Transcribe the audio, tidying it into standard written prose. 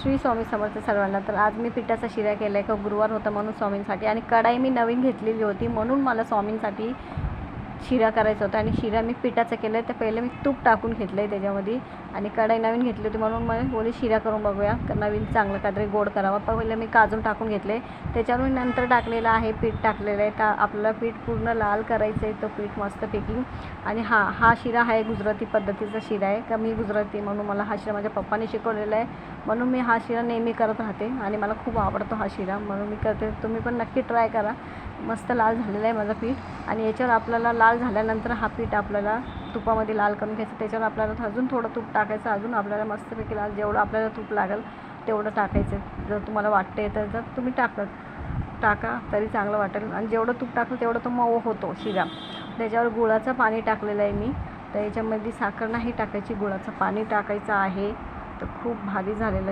श्री स्वामी समर्थ सर्वांना. तर आज मी पिठाचा शिरा केला आहे. का गुरुवार होता म्हणून स्वामींसाठी, आणि कढाई मी नवीन घेतलेली होती म्हणून मला स्वामींसाठी शिरा करायचा होता. आणि शिरा मी पिठाचा केला आहे. तर पहिले मी तूप टाकून घेतलं आहे त्याच्यामध्ये, आणि कढाई नवीन घेतली होती म्हणून मला बोलले शिरा करून बघूया, नवीन चांगलं काहीतरी गोड करावा. पहिले मी काजू टाकून घेतले, त्याच्यावर नंतर टाकलेलं आहे पीठ टाकलेलं आहे. तर आपल्याला पीठ पूर्ण लाल करायचं आहे, तो पीठ मस्तपैकी. आणि हा शिरा आहे गुजराती पद्धतीचा शिरा आहे. का मी गुजराती म्हणून मला हा शिरा माझ्या पप्पाने शिकवलेला आहे, म्हणून मी हा शिरा नेहमी करत राहते आणि मला खूप आवडतो हा शिरा म्हणून मी करते. तुम्ही पण नक्की ट्राय करा. मस्त लाल झालेलं आहे माझं पीठ. आणि याच्यावर आपल्याला लाल झाल्यानंतर हा पीठ आपल्याला तुपामध्ये लाल करून घ्यायचं. त्याच्यावर आपल्याला अजून थोडं तूप टाकायचं, अजून आपल्याला मस्तपैकी लाल जेवढं आपल्याला तूप लागेल तेवढं टाकायचं. जर तुम्हाला वाटते तर जर तुम्ही टाका तरी चांगलं वाटेल. आणि जेवढं तूप टाकलं तेवढं तो मऊ होतो शिरा. त्याच्यावर गुळाचं पाणी टाकलेलं आहे मी. तर याच्यामध्ये साखर नाही टाकायची, गुळाचं पाणी टाकायचं आहे. तर खूप भारी झालेलं